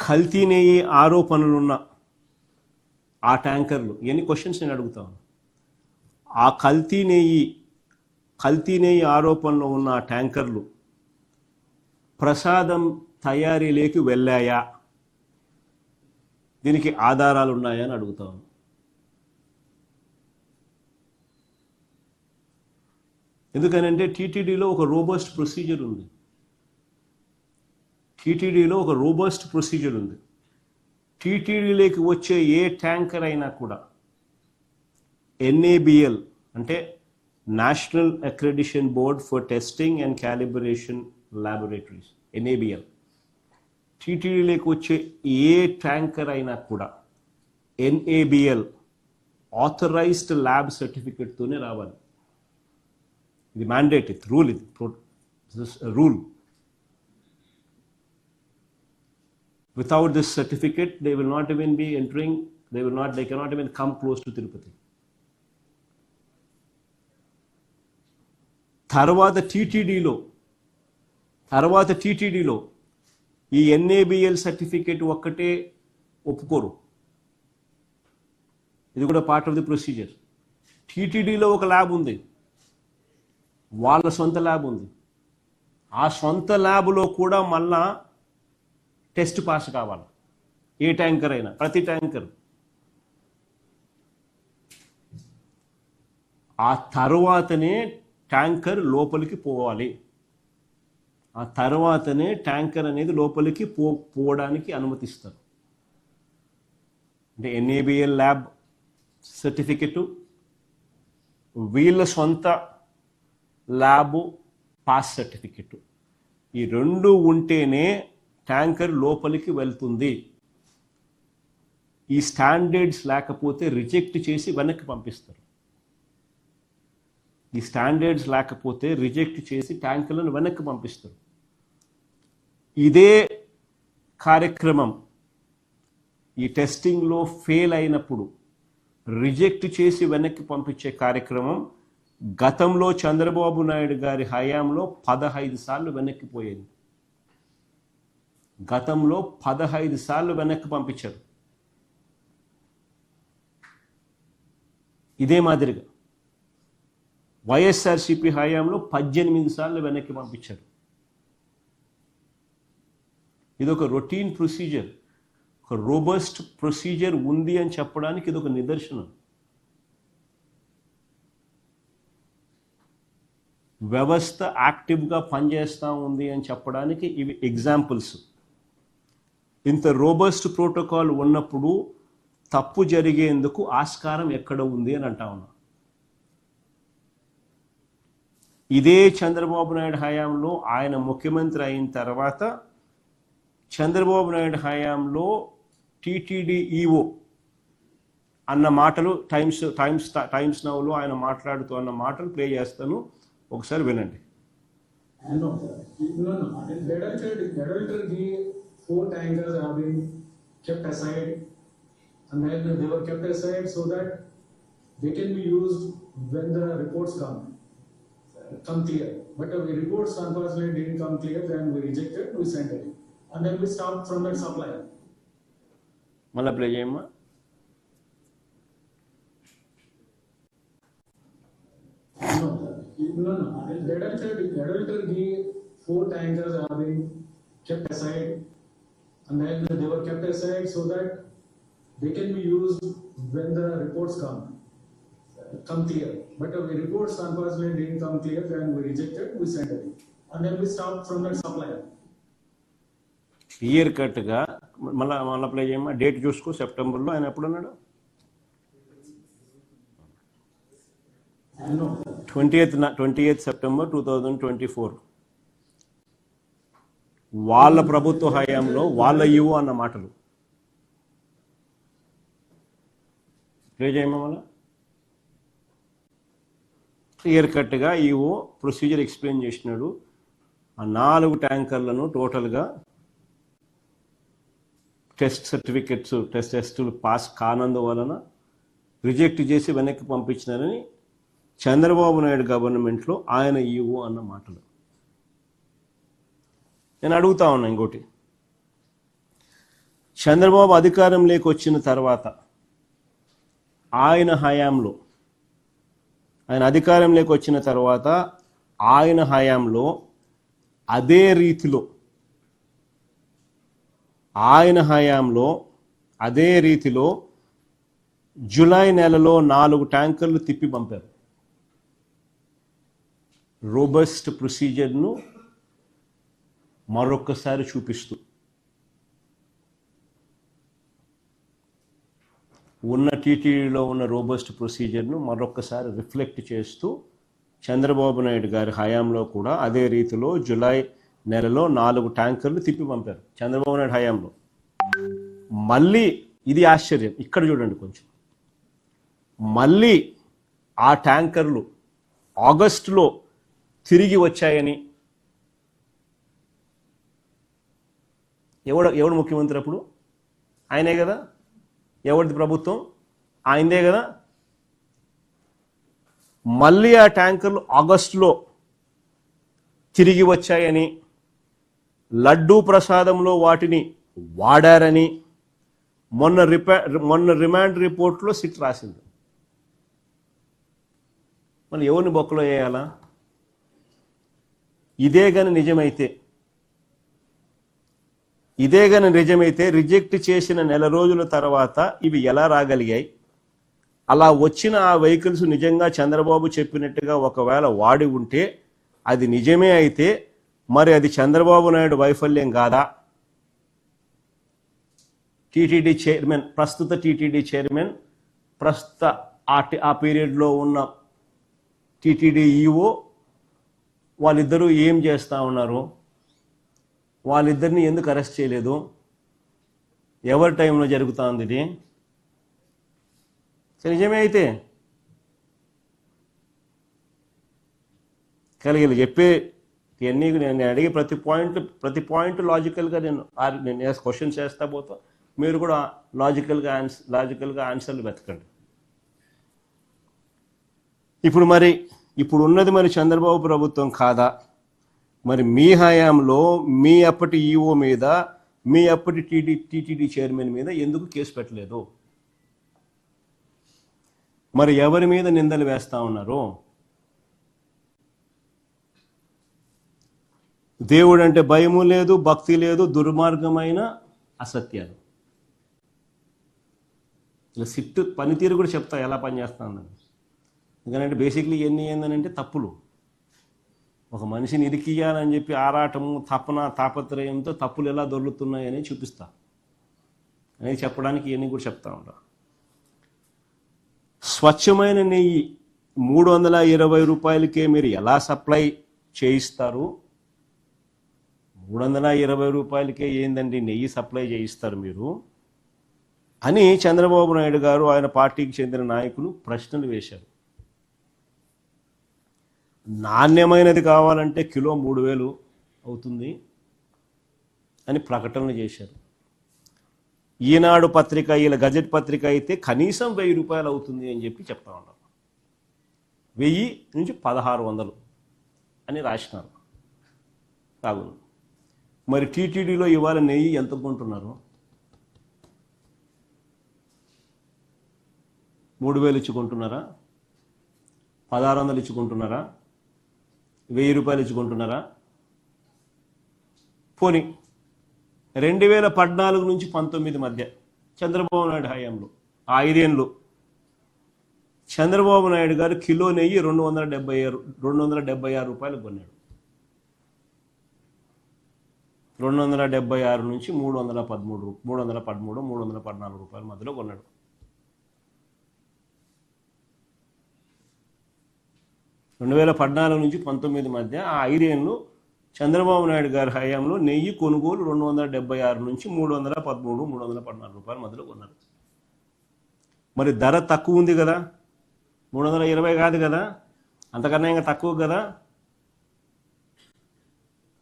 కల్తీ నెయ్యి ఆరోపణలున్న ఆ ట్యాంకర్లు ఎన్ని క్వశ్చన్స్ నేను అడుగుతాను. ఆ కల్తీ నెయ్యి ఆరోపణలో ఉన్న ఆ ట్యాంకర్లు ప్రసాదం తయారీలోకి వెళ్ళాయా, దీనికి ఆధారాలు ఉన్నాయా అని అడుగుతాను. ఎందుకనంటే టీటీడీలో ఒక రోబస్ట్ ప్రొసీజర్ ఉంది. టీటీడీలోకి వచ్చే ఏ ట్యాంకర్ అయినా కూడా NABL అంటే national accreditation board for testing and calibration laboratories, NABL, టీటీడీలోకి వచ్చే ఏ ట్యాంకర్ అయినా కూడా NABL ఆథరైజ్డ్ ల్యాబ్ సర్టిఫికెట్తోనే రావాలి. ఇది మ్యాండేట్, ఇది rule. Without this certificate, they will not even be entering, they cannot even come close to Tirupati. తర్వాత టీటీడీలో ఈ NABL certificate ఒక్కటే ఒప్పుకోరు. ఇది కూడా పార్ట్ ఆఫ్ ది ప్రొసీజర్. టీటీడీలో ఒక ల్యాబ్ ఉంది, వాళ్ళ సొంత ల్యాబ్ ఉంది. ఆ సొంత ల్యాబ్లో కూడా మళ్ళా టెస్ట్ పాస్ కావాలి. ఏ ట్యాంకర్ అయినా, ప్రతి ట్యాంకర్. ఆ తర్వాతనే ట్యాంకర్ లోపలికి పోవాలి. ఆ తర్వాతనే ట్యాంకర్ అనేది లోపలికి పోవడానికి అనుమతిస్తారు. అంటే NABL ల్యాబ్ సర్టిఫికెటు, వీళ్ళ సొంత ల్యాబు పాస్ సర్టిఫికెటు, ఈ రెండు ఉంటేనే ట్యాంకర్ లోపలికి వెళ్తుంది. ఈ స్టాండర్డ్స్ లేకపోతే రిజెక్ట్ చేసి వెనక్కి పంపిస్తారు. ట్యాంకర్లను వెనక్కి పంపిస్తారు. ఇదే కార్యక్రమం ఈ టెస్టింగ్లో ఫెయిల్ అయినప్పుడు రిజెక్ట్ చేసి వెనక్కి పంపించే కార్యక్రమం గతంలో చంద్రబాబు నాయుడు గారి హయాంలో 15 సార్లు వెనక్కిపోయేది. 15 సార్లు వెనక్కి పంపించారు. ఇదే మాదిరిగా వైఎస్ఆర్సీపీ హయాంలో 18 సార్లు వెనక్కి పంపించారు. ఇది ఒక రొటీన్ ప్రొసీజర్, ఒక రోబస్ట్ ప్రొసీజర్ ఉంది అని చెప్పడానికి ఇది ఒక నిదర్శనం. వ్యవస్థ యాక్టివ్గా పనిచేస్తూ ఉంది అని చెప్పడానికి ఇవి ఎగ్జాంపుల్స్. ఇంత రోబస్ట్ ప్రోటోకాల్ ఉన్నప్పుడు తప్పు జరిగేందుకు ఆస్కారం ఎక్కడ ఉంది అని అంటా ఉన్నా. ఇదే చంద్రబాబు నాయుడు హయాంలో ఆయన ముఖ్యమంత్రి అయిన తర్వాత చంద్రబాబు నాయుడు హయాంలో టీటీడీ ఈఓ అన్న మాటలు టైమ్స్ నౌలో ఆయన మాట్లాడుతూ అన్న మాటలు ప్లే చేస్తాను, ఒకసారి వినండి. Four tankers have been kept aside, and then they were kept aside so that they can be used when the reports come clear. But the reports unfortunately didn't come clear, then we rejected, we sent it, and then we stopped from that supplier. Mala play cheyamma. No. The 4 tankers have been kept aside, and then they were kept aside so that they can be used when the reports come clear. But the reports unfortunately didn't come clear, then we rejected, we sent it, and then we stopped from that supplier. Clear కట్గా మళ్ళీ play చేయమ్మా. Date చూసుకో, సెప్టెంబర్లో ఆయన ఎప్పుడు అన్నాడు? 20th September 2024. వాళ్ళ ప్రభుత్వ హయాంలో వాళ్ళ ఈవో అన్న మాటలు ప్లే చేయమా. మళ్ళా క్లియర్ కట్గా ఈవో ప్రొసీజర్ ఎక్స్ప్లెయిన్ చేసినాడు. ఆ 4 ట్యాంకర్లను టోటల్గా టెస్టులు పాస్ కానందువలన రిజెక్ట్ చేసి వెనక్కి పంపించినారని చంద్రబాబు నాయుడు గవర్నమెంట్లో ఆయన ఈవో అన్న మాటలు. నేను అడుగుతా ఉన్నా ఇంకోటి, చంద్రబాబు అధికారంలోకి వచ్చిన తర్వాత ఆయన హయాంలో ఆయన అధికారంలోకి వచ్చిన తర్వాత ఆయన హయాంలో అదే రీతిలో జూలై నెలలో 4 ట్యాంకర్లు తిప్పి పంపారు. రోబస్ట్ ప్రొసీజర్ను మరొక్కసారి చూపిస్తూ, ఉన్న టీటీడీలో ఉన్న రోబస్ట్ ప్రొసీజర్ను మరొక్కసారి రిఫ్లెక్ట్ చేస్తూ చంద్రబాబు నాయుడు గారి హయాంలో కూడా అదే రీతిలో జూలై నెలలో 4 ట్యాంకర్లు తిప్పి పంపారు చంద్రబాబు నాయుడు హయాంలో. మళ్ళీ ఇది ఆశ్చర్యం, ఇక్కడ చూడండి కొంచెం. మళ్ళీ ఆ ట్యాంకర్లు ఆగస్టులో తిరిగి వచ్చాయని ఎవడు ముఖ్యమంత్రి అప్పుడు? ఆయనే కదా. ఎవరిది ప్రభుత్వం? ఆయనదే కదా. మళ్ళీ ఆ ట్యాంకర్లు ఆగస్టులో తిరిగి వచ్చాయని, లడ్డూ ప్రసాదంలో వాటిని వాడారని మొన్న రిమాండ్ రిపోర్ట్లో సిట్ రాసింది. మళ్ళీ ఎవరిని బొక్కలో వేయాలా? ఇదే కానీ నిజమైతే రిజెక్ట్ చేసిన నెల రోజుల తర్వాత ఇవి ఎలా రాగలిగాయి? అలా వచ్చిన ఆ వెహికల్స్ నిజంగా చంద్రబాబు చెప్పినట్టుగా ఒకవేళ వాడి ఉంటే, అది నిజమే అయితే మరి అది చంద్రబాబు నాయుడు వైఫల్యం కాదా? టీటీడీ చైర్మన్, ప్రస్తుత టీటీడీ చైర్మన్, ప్రస్తుత ఆ పీరియడ్లో ఉన్న టీటీడీ ఈఓ వాళ్ళిద్దరూ ఏం చేస్తూ ఉన్నారు? వాళ్ళిద్దరిని ఎందుకు అరెస్ట్ చేయలేదు? ఎవరి టైంలో జరుగుతూ ఉంది ఇది? నిజమే అయితే కలిగి చెప్పే ఇవన్నీ నేను అడిగే ప్రతి పాయింట్ లాజికల్గా నేను క్వశ్చన్స్ చేస్తా పోతా, మీరు కూడా లాజికల్గా ఆన్సర్లు వెతకండి. ఇప్పుడు ఉన్నది మరి చంద్రబాబు ప్రభుత్వం కాదా? మరి మీ హయాంలో మీ అప్పటి ఈఓ మీద, మీ అప్పటి టీటీడీ చైర్మన్ మీద ఎందుకు కేసు పెట్టలేదు? మరి ఎవరి మీద నిందలు వేస్తా ఉన్నారు? దేవుడు అంటే భయము లేదు, భక్తి లేదు, దుర్మార్గమైన అసత్యాలు. ఇలా సిట్టు పనితీరు కూడా చెప్తా ఎలా పనిచేస్తా ఉందని. ఎందుకంటే బేసిక్లీ ఇవన్నీ ఏంటంటే తప్పులు. ఒక మనిషిని ఇరికియాలని చెప్పి ఆరాటము, తాపత్రయంతో తప్పులు ఎలా దొరుకుతున్నాయని చూపిస్తా అనేది చెప్పడానికి ఇవన్నీ కూడా చెప్తా ఉంటా. స్వచ్ఛమైన నెయ్యి 320 రూపాయలకే మీరు ఎలా సప్లై చేయిస్తారు? 320 రూపాయలకే ఏందండి నెయ్యి సప్లై చేయిస్తారు మీరు అని చంద్రబాబు నాయుడు గారు, ఆయన పార్టీకి చెందిన నాయకులు ప్రశ్నలు వేశారు. నాణ్యమైనది కావాలంటే కిలో 3000 అవుతుంది అని ప్రకటనలు చేశారు. ఈనాడు పత్రిక, ఇలా గజెట్ పత్రిక అయితే కనీసం 1000 రూపాయలు అవుతుంది అని చెప్పి చెప్తా ఉన్నారు. 1000 నుంచి 1600 అని రాసినారు. కాగును. మరి టీటీడీలో ఇవాళ నెయ్యి ఎంత కొంటున్నారు? 3000 ఇచ్చుకుంటున్నారా? 1600 ఇచ్చుకుంటున్నారా? 1000 రూపాయలు ఇచ్చుకుంటున్నారా? పోనీ 2014 నుంచి 19 మధ్య చంద్రబాబు నాయుడు హయాంలో 5 ఏళ్ళు చంద్రబాబు నాయుడు గారు కిలో నెయ్యి 276 రూపాయలకు కొన్నాడు. 276 నుంచి 313, 314 రూపాయల మధ్యలో కొన్నాడు. 2014 నుంచి 19 మధ్య ఆ 5 ఏళ్ళు చంద్రబాబు నాయుడు గారి హయాంలో నెయ్యి కొనుగోలు 276 నుంచి 313, 314 రూపాయల మధ్యలో కొన్నారు. మరి ధర తక్కువ ఉంది కదా, 320 కాదు కదా, అంతకన్నా ఇంకా తక్కువ కదా.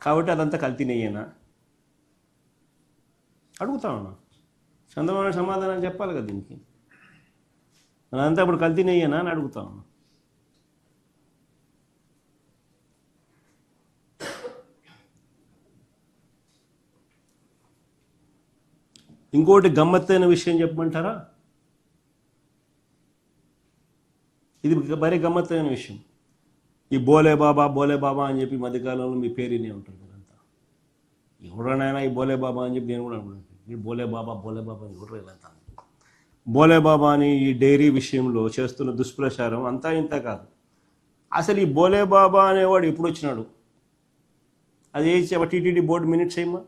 కాబట్టి అదంతా కల్తీ నెయ్యేనా అడుగుతా ఉన్నా. చంద్రబాబు నాయుడు సమాధానం చెప్పాలి కదా దీనికి. అదంతా ఇప్పుడు కల్తీ నెయ్యేనా అని అడుగుతా ఉన్నా. ఇంకోటి గమ్మత్తైన విషయం చెప్పమంటారా? ఇది మరీ గమ్మత్తైన విషయం. ఈ బోలే బాబా అని చెప్పి మధ్యకాలంలో మీ పేరు వినే ఉంటారు మీరంతా. ఎవడనైనా ఈ బోలే బాబా అని చెప్పి నేను కూడా అనుకుంటాను. ఈ బోలే బాబా అని ఎవరు వీళ్ళంతా. బోలే బాబా అని ఈ డైరీ విషయంలో చేస్తున్న దుష్ప్రచారం అంతా ఇంత కాదు. అసలు ఈ బోలే బాబా అనేవాడు ఎప్పుడు వచ్చినాడు? అది టీటీడీ బోర్డు మినిట్స్ ఏమా?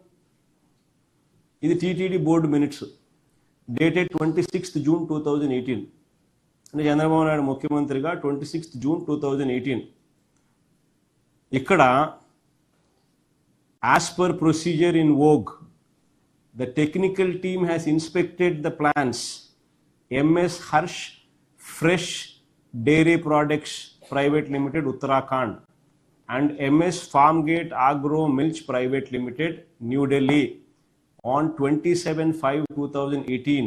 ఇది TTD board minutes dated 26th June 2018. అంటే చంద్రబాబు నాయుడు ముఖ్యమంత్రిగా 26th June 2018. ఇక్కడ as per procedure in Vogue the technical team has inspected the plants MS Harsh Fresh Dairy Products Private Limited Uttarakhand and MS Farmgate Agro Milch Private Limited New Delhi on 27/5/2018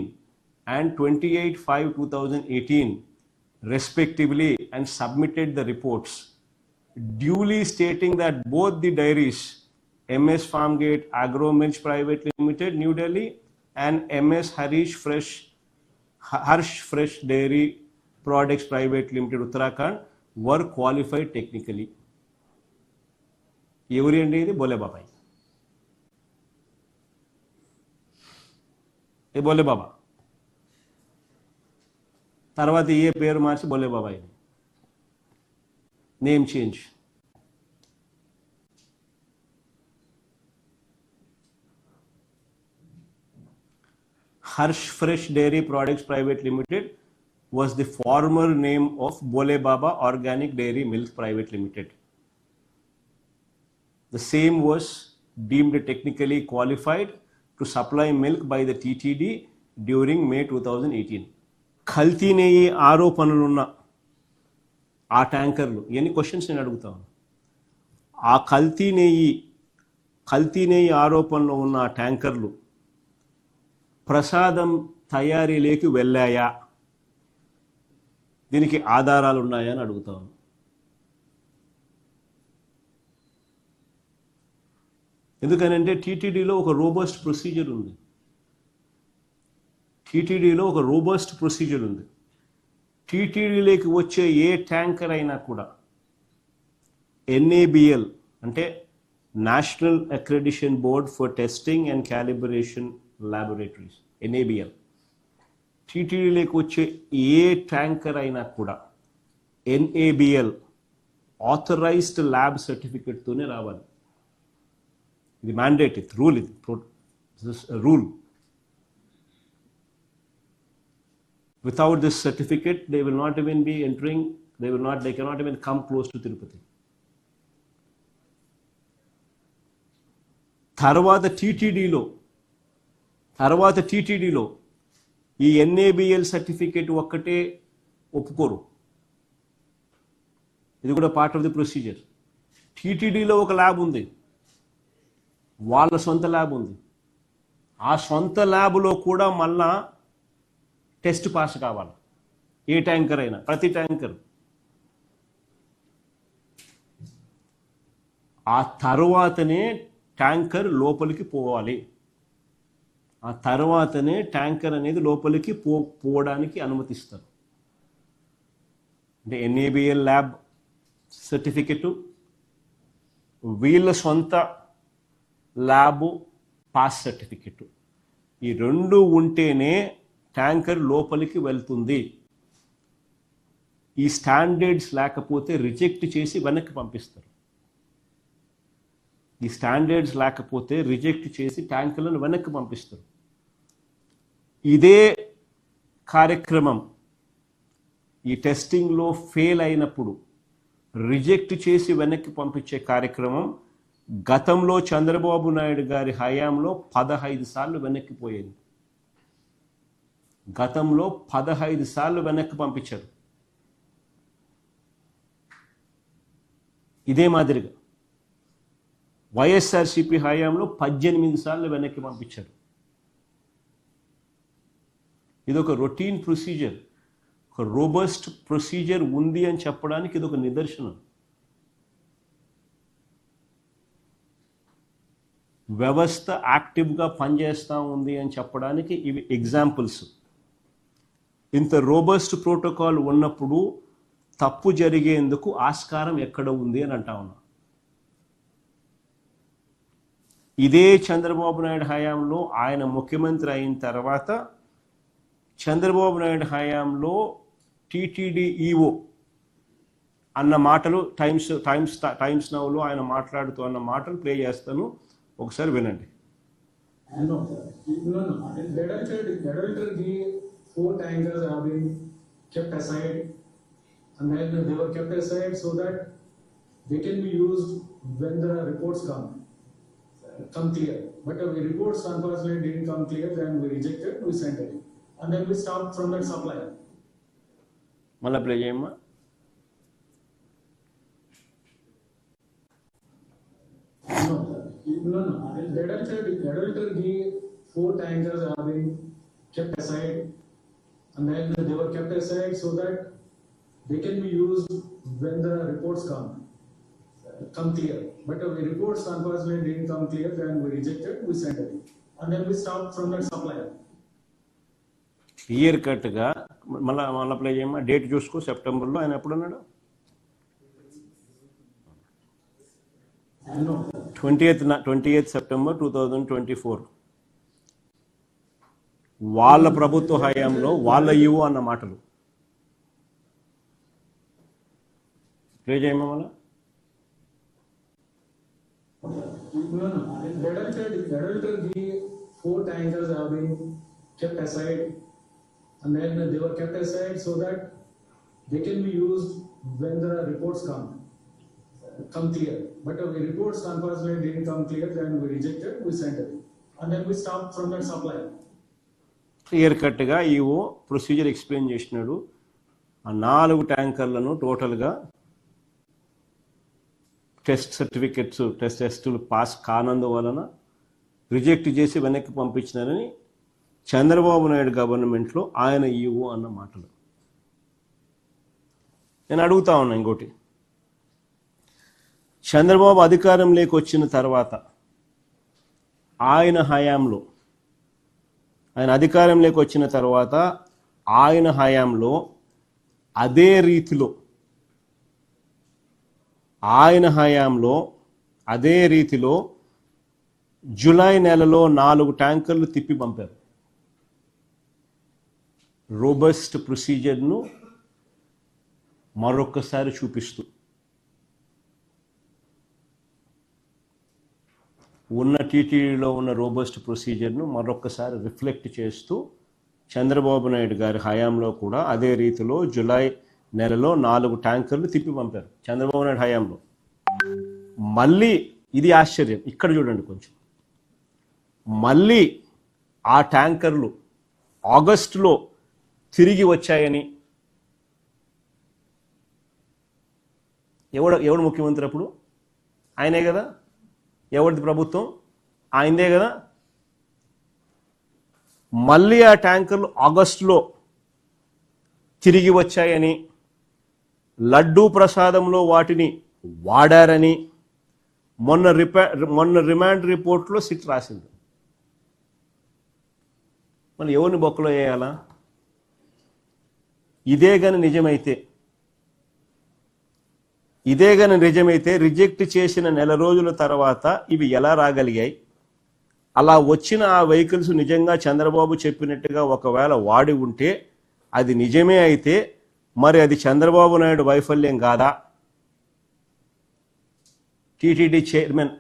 and 28/5/2018 respectively and submitted the reports duly stating that both the dairies MS Farmgate Agro Milch Private Limited New Delhi and MS Harsh Fresh Dairy Products Private Limited Uttarakhand were qualified technically. ఎవరి అండి ఇది? బోలే బాబాయ్. ఏ బోలే బాబా తర్వాత ఏ పేరు మార్చి బోలే బాబాయ్ name change. Harsh Fresh Dairy Products Private Limited was the former name of Bole Baba Organic Dairy Milk Private Limited. The same was deemed technically qualified to supply milk by the TTD during May 2018. కల్తీ నెయ్యి ఆరోపణలున్న ఆ ట్యాంకర్లు, ఎన్ని questions నేను అడుగుతాను. ఆ కల్తీ నెయ్యి ఆరోపణలో ఉన్న ఆ ట్యాంకర్లు ప్రసాదం తయారీలోకి వెళ్ళాయా? దీనికి ఆధారాలు ఉన్నాయా అని అడుగుతాను. ఎందుకనంటే టీటీడీలో ఒక రోబస్ట్ ప్రొసీజర్ ఉంది. టీటీడీలోకి వచ్చే ఏ ట్యాంకర్ అయినా కూడా NABL అంటే national accreditation board for testing and calibration laboratories, NABL. టీటీడీలోకి వచ్చే ఏ ట్యాంకర్ అయినా కూడా NABL ఆథరైజ్డ్ ల్యాబ్ సర్టిఫికెట్తోనే రావాలి. ఇది మ్యాండేట్, ఇది rule. Rule. Without this certificate, they will not even be entering, they cannot even come close to Tirupati. తర్వాత టీటీడీలో ఈ NABL certificate ఒక్కటే ఒప్పుకోరు. ఇది కూడా పార్ట్ ఆఫ్ ది ప్రొసీజర్. టీటీడీలో ఒక ల్యాబ్ ఉంది, వాళ్ళ సొంత ల్యాబ్ ఉంది. ఆ సొంత ల్యాబ్లో కూడా మళ్ళా టెస్ట్ పాస్ కావాలి. ఏ ట్యాంకర్ అయినా, ప్రతి ట్యాంకర్. ఆ తర్వాతనే ట్యాంకర్ లోపలికి పోవాలి. ఆ తర్వాతనే ట్యాంకర్ అనేది లోపలికి పోవడానికి అనుమతిస్తారు. అంటే NABL ల్యాబ్ సర్టిఫికెట్, వీళ్ళ సొంత ల్యాబ్ పాస్ సర్టిఫికెట్, ఈ రెండు ఉంటేనే ట్యాంకర్ లోపలికి వెళ్తుంది. ఈ స్టాండర్డ్స్ లేకపోతే రిజెక్ట్ చేసి వెనక్కి పంపిస్తారు. ట్యాంకర్లను వెనక్కి పంపిస్తారు. ఇదే కార్యక్రమం ఈ టెస్టింగ్లో ఫెయిల్ అయినప్పుడు రిజెక్ట్ చేసి వెనక్కి పంపించే కార్యక్రమం గతంలో చంద్రబాబు నాయుడు గారి హయాంలో 15 సార్లు వెనక్కిపోయేది. 15 సార్లు వెనక్కి పంపించారు. ఇదే మాదిరిగా వైఎస్ఆర్సీపీ హయాంలో 18 సార్లు వెనక్కి పంపించారు. ఇది ఒక రొటీన్ ప్రొసీజర్, ఒక రోబస్ట్ ప్రొసీజర్ ఉంది అని చెప్పడానికి ఇది ఒక నిదర్శనం. వ్యవస్థ యాక్టివ్గా పనిచేస్తూ ఉంది అని చెప్పడానికి ఇవి ఎగ్జాంపుల్స్. ఇంత రోబస్ట్ ప్రోటోకాల్ ఉన్నప్పుడు తప్పు జరిగేందుకు ఆస్కారం ఎక్కడ ఉంది అని అంటా ఉన్నా. ఇదే చంద్రబాబు నాయుడు హయాంలో ఆయన ముఖ్యమంత్రి అయిన తర్వాత చంద్రబాబు నాయుడు హయాంలో టీటీడీ ఈఓ అన్న మాటలు టైమ్స్ నౌలో ఆయన మాట్లాడుతూ అన్న మాటలు ప్లే చేస్తాను, ఒకసారి వినండి. No. Adultery, 4 tankers have been kept aside, and then they were kept aside so that they can be used when the reports come clear. But the reports unfortunately didn't come clear, then we rejected, we sent it, and then we stopped from that supply. మళ్ళా play చేయమ్మా. No. Adultery, 4 tankers have been kept aside, and then they were kept aside so that they can be used when the reports come clear. But the reports unfortunately didn't come clear, then we rejected, we sent it, and then we stopped from that supplier. Clear కట్గా మళ్ళీ play చేయమ్మా. Date చూసుకో, సెప్టెంబర్లో ఆయన ఎప్పుడున్నాడు? 20th September 2024. వాళ్ళ ప్రభుత్వ హయాంలో వాళ్ళ ఈవో అన్న మాటలు ప్లే చేయమ్మా. మళ్ళా Adultery, 4 tankers have been kept aside, and then they were kept aside so that they can be used when the reports come clear. But the reports unfortunately didn't come clear, then we rejected, we sent it, and then we stopped from that supply. Clear కట్గా EO procedure explain చేసినాడు. ఆ 4 ట్యాంకర్లను టోటల్గా టెస్టులు pass కానందువలన reject చేసి వెనక్కి పంపించినారని చంద్రబాబు నాయుడు గవర్నమెంట్లో ఆయన EO అన్న మాటలు. నేను అడుగుతా ఉన్నా ఇంకోటి, చంద్రబాబు అధికారంలోకి వచ్చిన తర్వాత ఆయన అధికారంలోకి వచ్చిన తర్వాత ఆయన హయాంలో అదే రీతిలో జూలై నెలలో 4 ట్యాంకర్లు తిప్పి పంపారు. రోబస్ట్ ప్రొసీజర్ను మరొక్కసారి చూపిస్తూ, ఉన్న టీటీడీలో ఉన్న రోబస్ట్ ప్రొసీజర్ను మరొక్కసారి రిఫ్లెక్ట్ చేస్తూ చంద్రబాబు నాయుడు గారి హయాంలో కూడా అదే రీతిలో జూలై నెలలో 4 ట్యాంకర్లు తిప్పి పంపారు చంద్రబాబు నాయుడు హయాంలో. మళ్ళీ ఇది ఆశ్చర్యం, ఇక్కడ చూడండి కొంచెం. మళ్ళీ ఆ ట్యాంకర్లు ఆగస్టులో తిరిగి వచ్చాయని ఎవడు ముఖ్యమంత్రి అప్పుడు? ఆయనే కదా. ఎవరిది ప్రభుత్వం? ఆయనదే కదా. మళ్ళీ ఆ ట్యాంకర్లు ఆగస్టులో తిరిగి వచ్చాయని, లడ్డూ ప్రసాదంలో వాటిని వాడారని మొన్న రిమాండ్ రిపోర్ట్లో సిట్ రాసింది. మళ్ళీ ఎవరిని బొక్కలో వేయాలా? ఇదే కానీ నిజమైతే రిజెక్ట్ చేసిన నెల రోజుల తర్వాత ఇవి ఎలా రాగలిగాయి? అలా వచ్చిన ఆ వెహికల్స్ నిజంగా చంద్రబాబు చెప్పినట్టుగా ఒకవేళ వాడి ఉంటే, అది నిజమే అయితే మరి అది చంద్రబాబు నాయుడు వైఫల్యం కాదా?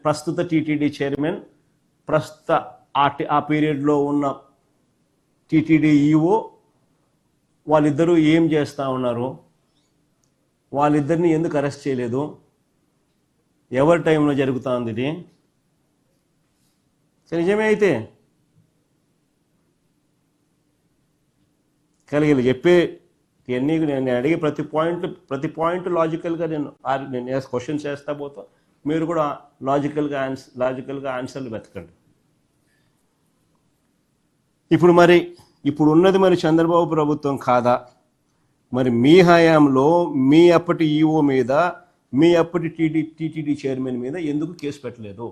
ప్రస్తుత టీటీడీ చైర్మన్, ప్రస్తుత ఆ పీరియడ్లో ఉన్న టీటీడీ ఈఓ వాళ్ళిద్దరూ ఏం చేస్తూ ఉన్నారు? వాళ్ళిద్దరిని ఎందుకు అరెస్ట్ చేయలేదు? ఎవరి టైంలో జరుగుతూ ఉంది ఇది? నిజమే అయితే కలిగి చెప్పే ఇవన్నీ నేను అడిగే ప్రతి పాయింట్ లాజికల్గా నేను క్వశ్చన్స్ వేస్తా పోతా, మీరు కూడా లాజికల్గా ఆన్సర్లు వెతకండి. ఇప్పుడు ఉన్నది మరి చంద్రబాబు ప్రభుత్వం కాదా? మరి మీ హయాంలో మీ అప్పటి ఈఓ మీద, మీ అప్పటి టీటీడీ చైర్మన్ మీద ఎందుకు కేసు పెట్టలేదు?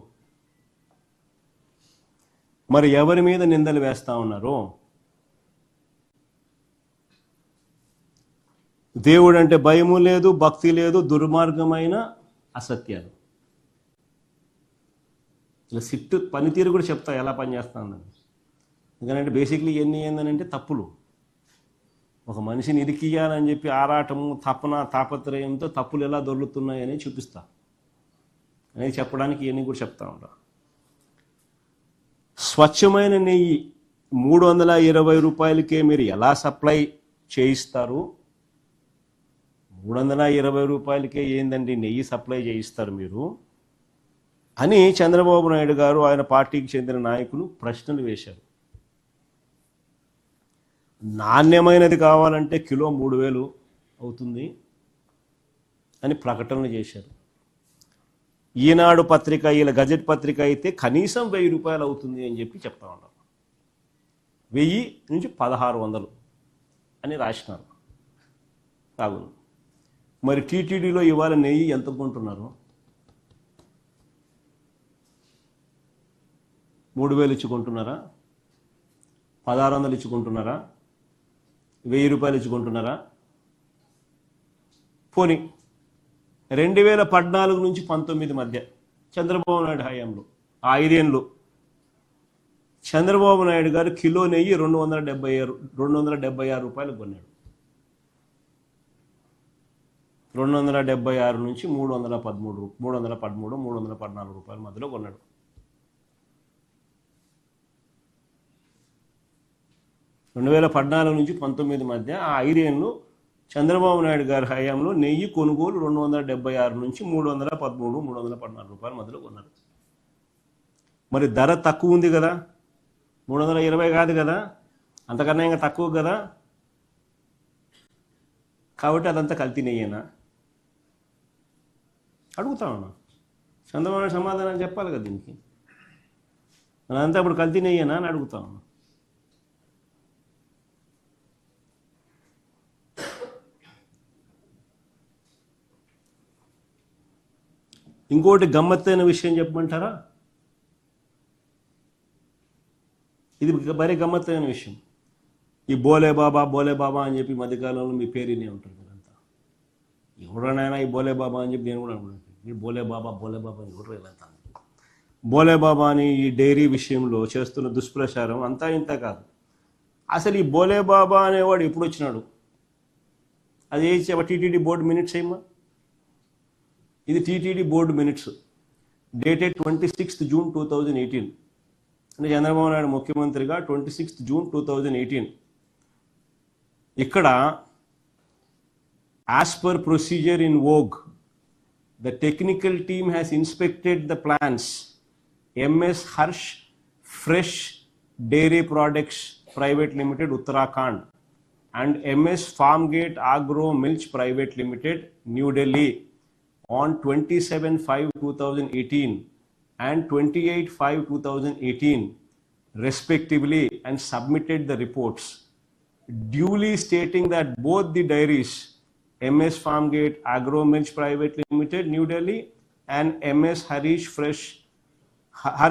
మరి ఎవరి మీద నిందలు వేస్తా ఉన్నారు? దేవుడు అంటే భయము లేదు, భక్తి లేదు, దుర్మార్గమైన అసత్యాలు. ఇలా సిట్టు పనితీరు కూడా చెప్తా ఎలా పనిచేస్తుందని. ఎందుకంటే బేసిక్లీ ఇవన్నీ ఏంటంటే తప్పులు. ఒక మనిషిని ఇరికియాలని చెప్పి ఆరాటము, తపన, తాపత్రయంతో తప్పులు ఎలా దొర్లుతున్నాయని చూపిస్తా అనేది చెప్పడానికి ఇవన్నీ కూడా చెప్తా ఉంటా. స్వచ్ఛమైన నెయ్యి 320 రూపాయలకే మీరు ఎలా సప్లై చేయిస్తారు? 320 రూపాయలకే ఏందండి నెయ్యి సప్లై చేయిస్తారు మీరు అని చంద్రబాబు నాయుడు గారు, ఆయన పార్టీకి చెందిన నాయకులు ప్రశ్నలు వేశారు. నాణ్యమైనది కావాలంటే కిలో 3,000 అవుతుంది అని ప్రకటనలు చేశారు. ఈనాడు పత్రిక, ఇలా గజెట్ పత్రిక అయితే కనీసం 1,000 రూపాయలు అవుతుంది అని చెప్పి చెప్తా ఉన్నారు. 1000 నుంచి 1,600 అని రాసినారు. కాగును. మరి టీటీడీలో ఇవాళ నెయ్యి ఎంత కొంటున్నారు? 3,000 ఇచ్చుకుంటున్నారా? 1,600 ఇచ్చుకుంటున్నారా? 1,000 రూపాయలు ఇచ్చుకుంటున్నారా? పోనీ 2014 నుంచి 19 మధ్య చంద్రబాబు నాయుడు హయాంలో 5 ఏళ్ళు చంద్రబాబు నాయుడు గారు కిలో నెయ్యి 276 రూపాయలు కొన్నాడు. 276 నుంచి 313, 314 రూపాయల మధ్యలో కొన్నాడు. 2014 నుంచి 19 మధ్య ఆ 5 ఏళ్ళు చంద్రబాబు నాయుడు గారి హయాంలో నెయ్యి కొనుగోలు 276 నుంచి 313, 314 రూపాయల మధ్యలో కొన్నారు. మరి ధర తక్కువ ఉంది కదా, 320 కాదు కదా, అంతకన్నా ఇంకా తక్కువ కదా. కాబట్టి అదంతా కల్తీ నెయ్యేనా అడుగుతా ఉన్నా. చంద్రబాబు నాయుడు సమాధానం చెప్పాలి కదా దీనికి. అదంతా ఇప్పుడు కల్తీ నెయ్యేనా అని అడుగుతా ఉన్నా. ఇంకోటి గమ్మత్తైన విషయం చెప్పమంటారా? ఇది మరీ గమ్మత్తైన విషయం. ఈ బోలే బాబా అని చెప్పి మధ్యకాలంలో మీ పేరునే ఉంటుంది మీరంతా. ఎవడనైనా ఈ బోలే బాబా అని చెప్పి నేను కూడా అనుకుంటాను. మీరు బోలే బాబా అని ఎవరు వెళ్తాను. బోలే బాబా అని ఈ డైరీ విషయంలో చేస్తున్న దుష్ప్రచారం అంతా ఇంత కాదు. అసలు ఈ బోలే బాబా అనేవాడు ఎప్పుడు వచ్చినాడు? అది టీటీడీ బోర్డు మినిట్స్ ఏమా? ఇది TTD board minutes dated 26th June 2018. అంటే చంద్రబాబు నాయుడు ముఖ్యమంత్రిగా 26th June 2018. ఇక్కడ as per procedure in vogue the technical team has inspected the plans MS Harsh fresh dairy products private limited Uttarakhand and MS farm gate agro milch private limited new Delhi on 27/5/2018 and 28/5/2018 respectively and submitted the reports duly stating that both the dairies MS Farmgate Agro Milch Private Limited New Delhi and MS Harish Fresh